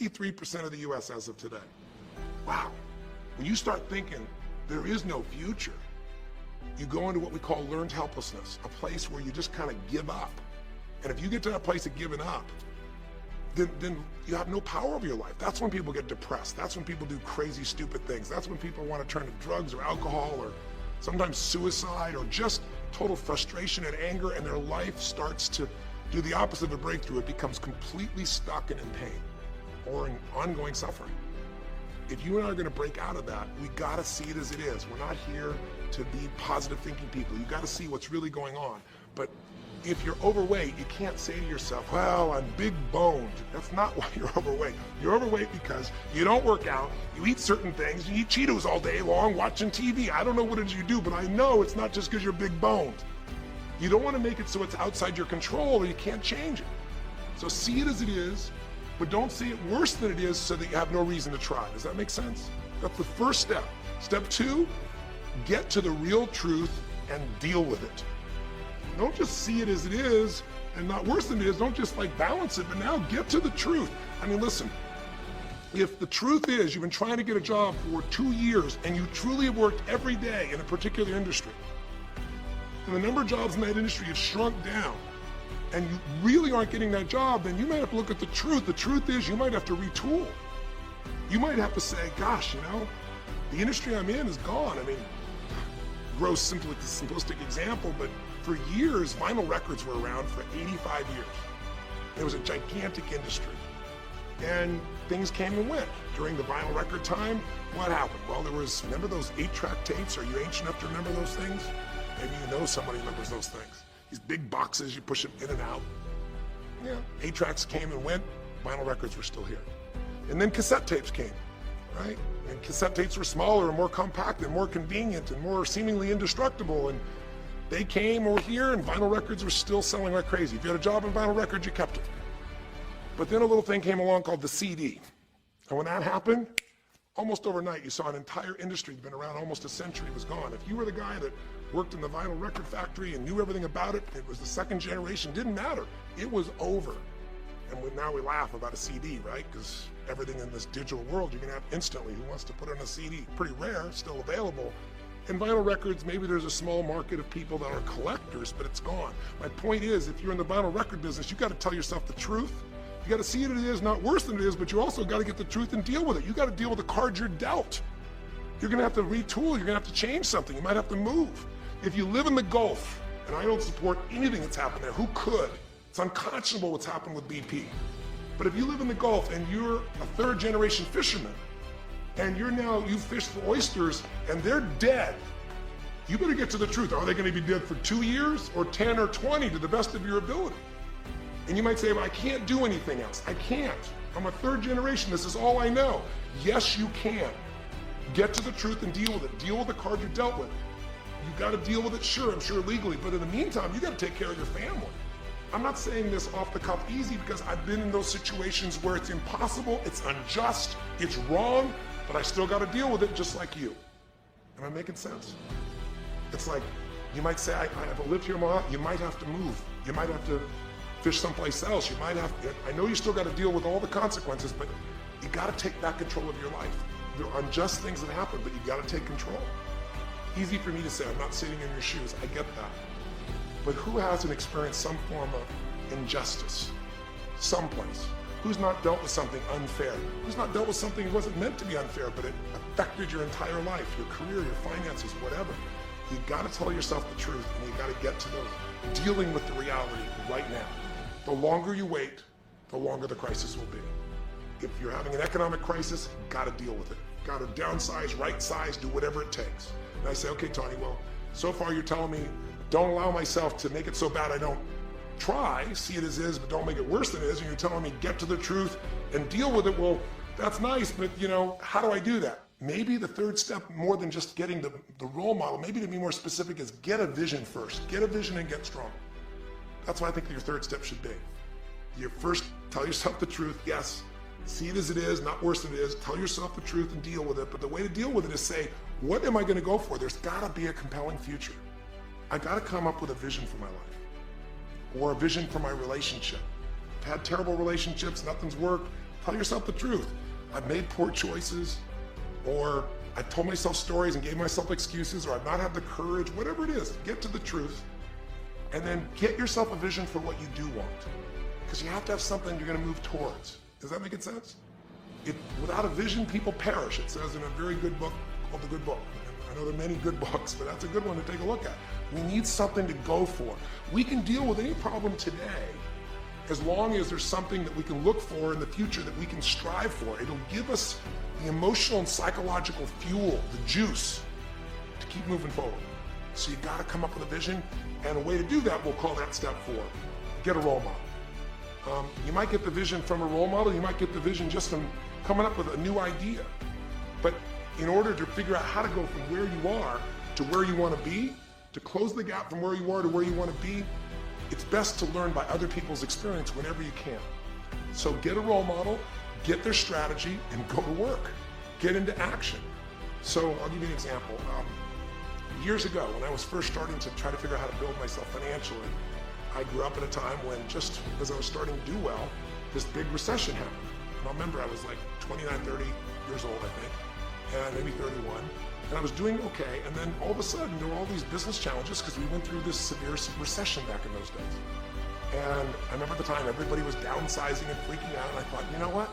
63% of the US as of today. Wow. When you start thinking there is no future, you go into what we call learned helplessness, a place where you just kind of give up. And if you get to that place of giving up, then you have no power over your life. That's when people get depressed. That's when people do crazy, stupid things. That's when people want to turn to drugs or alcohol or sometimes suicide or just total frustration and anger, and their life starts to do the opposite of a breakthrough. It becomes completely stuck and in pain or in ongoing suffering. If you and I are going to break out of that, we got to see it as it is. We're not here to be positive thinking people. You got to see what's really going on. But if you're overweight, you can't say to yourself, well, I'm big boned. That's not why you're overweight. You're overweight because you don't work out, you eat certain things, you eat Cheetos all day long, watching TV. I don't know what it is you do, but I know it's not just because you're big boned. You don't want to make it so it's outside your control or you can't change it. So see it as it is, but don't see it worse than it is so that you have no reason to try. Does that make sense? That's the first step. Step 2, get to the real truth and deal with it. Don't just see it as it is and not worse than it is. Don't just like balance it, but now get to the truth. I mean, listen, if the truth is you've been trying to get a job for 2 years and you truly have worked every day in a particular industry, and the number of jobs in that industry has shrunk down, and you really aren't getting that job, then you might have to look at the truth. The truth is you might have to retool. You might have to say, gosh, you know, the industry I'm in is gone. I mean, gross simplistic example, but for years, vinyl records were around for 85 years. It was a gigantic industry. And things came and went. During the vinyl record time, what happened? Well, remember those 8-track tapes? Are you ancient enough to remember those things? Maybe you know somebody remembers those things. These big boxes, you push them in and out. Yeah, 8-tracks came and went, vinyl records were still here. And then cassette tapes came, right? And cassette tapes were smaller and more compact and more convenient and more seemingly indestructible. And they came over here and vinyl records were still selling like crazy. If you had a job in vinyl records, you kept it. But then a little thing came along called the CD. And when that happened, almost overnight, you saw an entire industry that had been around almost a century was gone. If you were the guy that worked in the vinyl record factory and knew everything about it, it was the second generation, didn't matter. It was over. And now we laugh about a CD, right? Because everything in this digital world you can have instantly. Who wants to put on a CD? Pretty rare, still available. In vinyl records, maybe there's a small market of people that are collectors, but it's gone. My point is, if you're in the vinyl record business, you got to tell yourself the truth. You got to see it as it is, not worse than it is, but you also got to get the truth and deal with it. You got to deal with the cards you're dealt. You're going to have to retool. You're going to have to change something. You might have to move. If you live in the Gulf, and I don't support anything that's happened there, who could? It's unconscionable what's happened with BP. But if you live in the Gulf and you're a third-generation fisherman, and you fish for oysters, and they're dead, you better get to the truth. Are they going to be dead for 2 years or 10 or 20 to the best of your ability? And you might say, well, I can't do anything else. I can't. I'm a third generation. This is all I know. Yes, you can. Get to the truth and deal with it. Deal with the card you're dealt with. You got to deal with it, sure, I'm sure legally, but in the meantime, you got to take care of your family. I'm not saying this off the cuff easy because I've been in those situations where it's impossible, it's unjust, it's wrong, but I still got to deal with it just like you. Am I making sense? It's like, you might say, I've lived here, Ma, you might have to move. You might have to fish someplace else. You might have to, I know you still got to deal with all the consequences, but you got to take back control of your life. There are unjust things that happen, but you got to take control. Easy for me to say, I'm not sitting in your shoes, I get that. But who hasn't experienced some form of injustice? Someplace. Who's not dealt with something unfair? Who's not dealt with something that wasn't meant to be unfair, but it affected your entire life, your career, your finances, whatever? You got to tell yourself the truth, and you got to get to those, dealing with the reality right now. The longer you wait, the longer the crisis will be. If you're having an economic crisis, got to deal with it. Got to downsize, right size, do whatever it takes. And I say, okay, Tony, well, so far you're telling me don't allow myself to make it so bad I don't try, see it as is, but don't make it worse than it is, and you're telling me get to the truth and deal with it. Well, that's nice, but how do I do that? Maybe the third step, more than just getting the role model, maybe to be more specific, is get a vision first. Get a vision and get strong. That's what I think your third step should be. You first tell yourself the truth, yes, see it as it is, not worse than it is, tell yourself the truth and deal with it, but the way to deal with it is say, what am I going to go for? There's got to be a compelling future. I got to come up with a vision for my life, or a vision for my relationship. I've had terrible relationships, nothing's worked. Tell yourself the truth. I've made poor choices, or I told myself stories and gave myself excuses, or I've not had the courage, whatever it is. Get to the truth, and then get yourself a vision for what you do want. Because you have to have something you're going to move towards. Does that make sense? Without a vision, people perish. It says in a very good book called The Good Book. I know there are many good books, but that's a good one to take a look at. We need something to go for. We can deal with any problem today as long as there's something that we can look for in the future that we can strive for. It'll give us the emotional and psychological fuel, the juice, to keep moving forward. So you gotta come up with a vision, and a way to do that, we'll call that step 4. Get a role model. You might get the vision from a role model, you might get the vision just from coming up with a new idea. But in order to figure out how to go from where you are to where you want to be, to close the gap from where you are to where you want to be, it's best to learn by other people's experience whenever you can. So get a role model, get their strategy, and go to work. Get into action. So I'll give you an example. Years ago, when I was first starting to try to figure out how to build myself financially, I grew up at a time when, just as I was starting to do well, this big recession happened. And I remember I was like 29, 30 years old, I think, and maybe 31. And I was doing okay, and then all of a sudden there were all these business challenges because we went through this severe recession back in those days. And I remember at the time everybody was downsizing and freaking out, and I thought, you know what?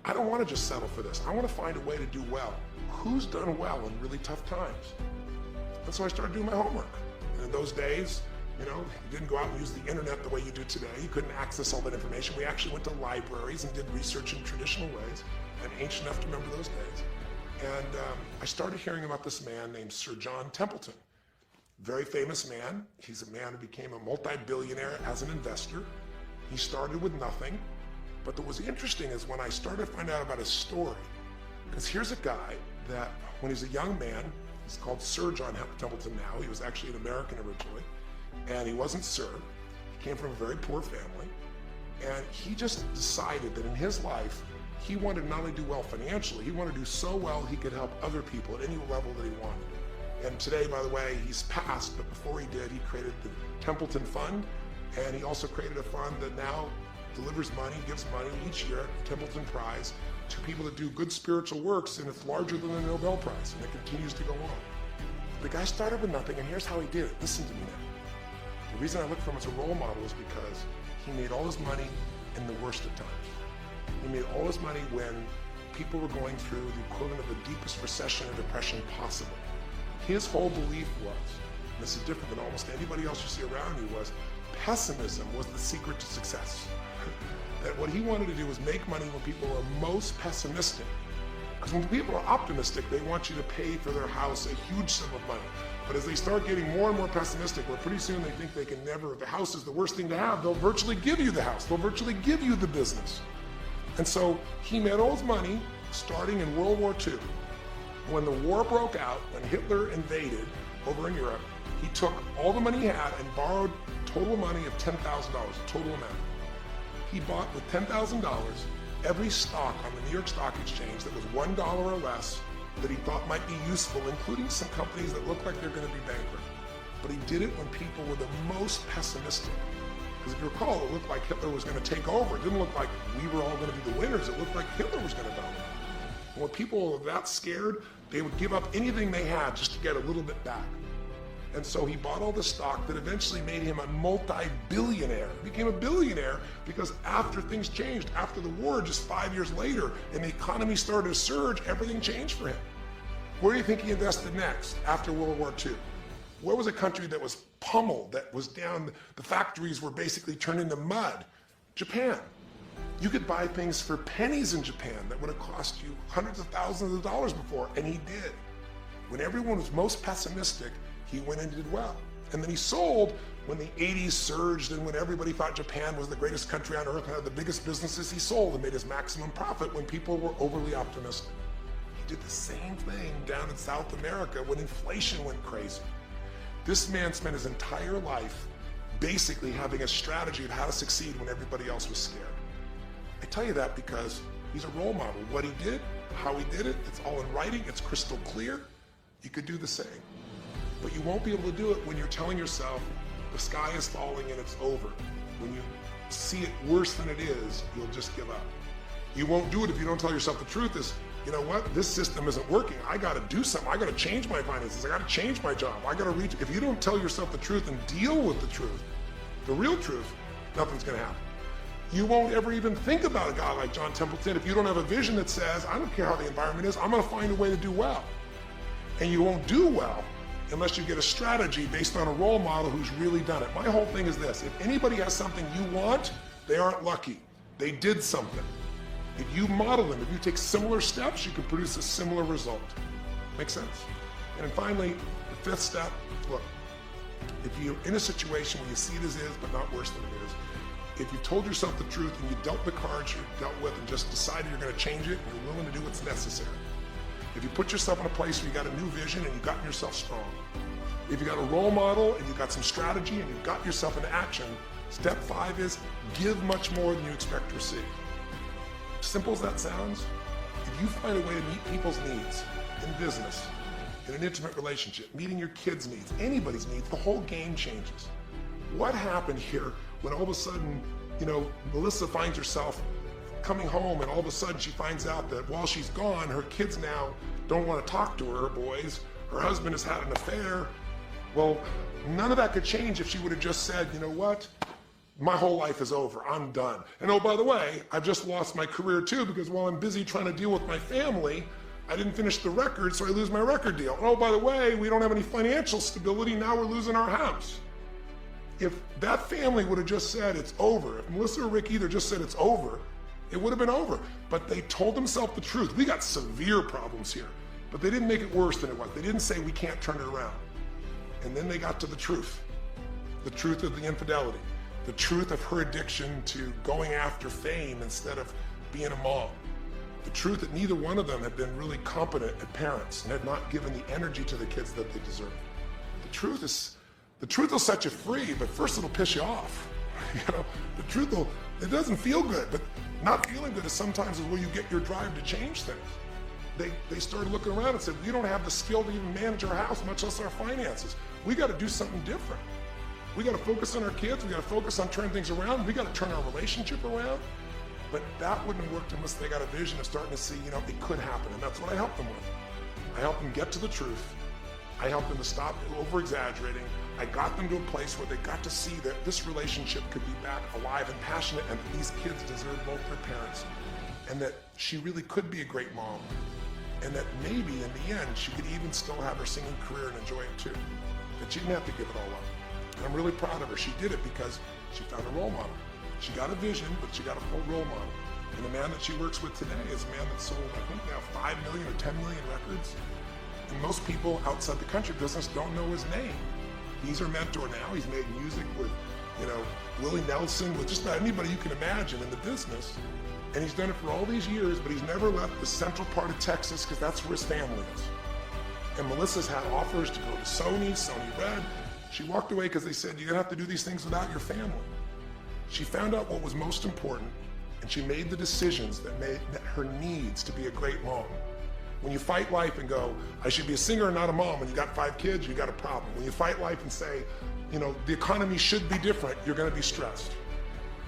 I don't want to just settle for this. I want to find a way to do well. Who's done well in really tough times? And so I started doing my homework. And in those days, you know, you didn't go out and use the internet the way you do today. You couldn't access all that information. We actually went to libraries and did research in traditional ways. I'm ancient enough to remember those days. And I started hearing about this man named Sir John Templeton. Very famous man. He's a man who became a multi-billionaire as an investor. He started with nothing. But what was interesting is when I started to find out about his story, because here's a guy that when he's a young man, he's called Sir John Templeton now. He was actually an American originally, and he wasn't Sir. He came from a very poor family, and he just decided that in his life, he wanted to not only do well financially, he wanted to do so well he could help other people at any level that he wanted. And today, by the way, he's passed, but before he did, he created the Templeton Fund, and he also created a fund that now delivers money, gives money each year, the Templeton Prize, to people that do good spiritual works, and it's larger than the Nobel Prize, and it continues to go on. The guy started with nothing, and here's how he did it. Listen to me now. The reason I look for him as a role model is because he made all his money in the worst of times. He made all his money when people were going through the equivalent of the deepest recession or depression possible. His whole belief was, and this is different than almost anybody else you see around you, was pessimism was the secret to success. That what he wanted to do was make money when people were most pessimistic. Because when people are optimistic, they want you to pay for their house a huge sum of money. But as they start getting more and more pessimistic, well, pretty soon they think they can never, if the house is the worst thing to have, they'll virtually give you the house. They'll virtually give you the business. And so he made all his money starting in World War II. When the war broke out, when Hitler invaded over in Europe, he took all the money he had and borrowed total money of $10,000, total amount. He bought with $10,000 every stock on the New York Stock Exchange that was $1 or less that he thought might be useful, including some companies that looked like they're going to be bankrupt. But he did it when people were the most pessimistic. Because if you recall, it looked like Hitler was going to take over. It didn't look like we were all going to be the winners. It looked like Hitler was going to dominate. And when people were that scared, they would give up anything they had just to get a little bit back. And so he bought all the stock that eventually made him a multi-billionaire. He became a billionaire because after things changed, after the war, just 5 years later, and the economy started to surge, everything changed for him. Where do you think he invested next after World War II? Where was a country that was pummeled, that was down, the factories were basically turned into mud? Japan. You could buy things for pennies in Japan that would have cost you hundreds of thousands of dollars before, and he did. When everyone was most pessimistic, he went and did well. And then he sold when the 80s surged and when everybody thought Japan was the greatest country on earth and had the biggest businesses. He sold and made his maximum profit when people were overly optimistic. He did the same thing down in South America when inflation went crazy. This man spent his entire life basically having a strategy of how to succeed when everybody else was scared. I tell you that because he's a role model. What he did, how he did it, it's all in writing, it's crystal clear. You could do the same. But you won't be able to do it when you're telling yourself the sky is falling and it's over. When you see it worse than it is, you'll just give up. You won't do it if you don't tell yourself the truth is, you know what, this system isn't working. I got to do something. I got to change my finances. I got to change my job. I got to reach. If you don't tell yourself the truth and deal with the truth, the real truth, nothing's going to happen. You won't ever even think about a guy like John Templeton if you don't have a vision that says, I don't care how the environment is, I'm going to find a way to do well. And you won't do well unless you get a strategy based on a role model who's really done it. My whole thing is this: if anybody has something you want, they aren't lucky. They did something. If you model them, if you take similar steps, you can produce a similar result. Make sense? And then finally, the fifth step, look, if you're in a situation where you see it as is, but not worse than it is, if you told yourself the truth and you dealt the cards you're dealt with and just decided you're going to change it, and you're willing to do what's necessary. If you put yourself in a place where you got a new vision and you've gotten yourself strong, if you got a role model and you've got some strategy and you've got yourself into action, step 5 is give much more than you expect to receive. Simple as that sounds, if you find a way to meet people's needs in business, in an intimate relationship, meeting your kids' needs, anybody's needs, the whole game changes. What happened here when all of a sudden, Melissa finds herself coming home and all of a sudden she finds out that while she's gone, her kids now don't want to talk to her boys, her husband has had an affair. Well, none of that could change if she would have just said, you know what? My whole life is over, I'm done. And oh, by the way, I've just lost my career too because while I'm busy trying to deal with my family, I didn't finish the record, so I lose my record deal. And oh, by the way, we don't have any financial stability, now we're losing our house. If that family would have just said it's over, if Melissa or Rick either just said it's over, it would have been over. But they told themselves the truth. We got severe problems here, but they didn't make it worse than it was. They didn't say we can't turn it around. And then they got to the truth of the infidelity, the truth of her addiction to going after fame instead of being a mom, the truth that neither one of them had been really competent at parents and had not given the energy to the kids that they deserved. The truth will set you free, but first it'll piss you off. The truth it doesn't feel good, but not feeling good is sometimes where you get your drive to change things. They started looking around and said, we don't have the skill to even manage our house, much less our finances. We got to do something different. We got to focus on our kids. We got to focus on turning things around. We got to turn our relationship around. But that wouldn't have worked unless they got a vision of starting to see, it could happen. And that's what I helped them with. I helped them get to the truth. I helped them to stop over-exaggerating. I got them to a place where they got to see that this relationship could be back alive and passionate, and that these kids deserve both their parents, and that she really could be a great mom, and that maybe in the end she could even still have her singing career and enjoy it too. That she didn't have to give it all up. And I'm really proud of her. She did it because she found a role model. She got a vision, but she got a full role model. And the man that she works with today is a man that sold, I think now 5 million or 10 million records. And most people outside the country business don't know his name. He's her mentor now. He's made music with, Willie Nelson, with just about anybody you can imagine in the business. And he's done it for all these years, but he's never left the central part of Texas because that's where his family is. And Melissa's had offers to go to Sony Red. She walked away because they said, you're gonna have to do these things without your family. She found out what was most important, and she made the decisions that met her needs to be a great mom. When you fight life and go, I should be a singer and not a mom, when you got 5 kids, you got a problem. When you fight life and say, the economy should be different, you're gonna be stressed.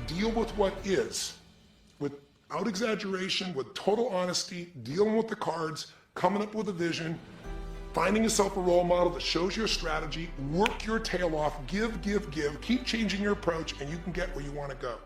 Deal with what is, without exaggeration, with total honesty, dealing with the cards, coming up with a vision, finding yourself a role model that shows your strategy, work your tail off, give, keep changing your approach, and you can get where you wanna go.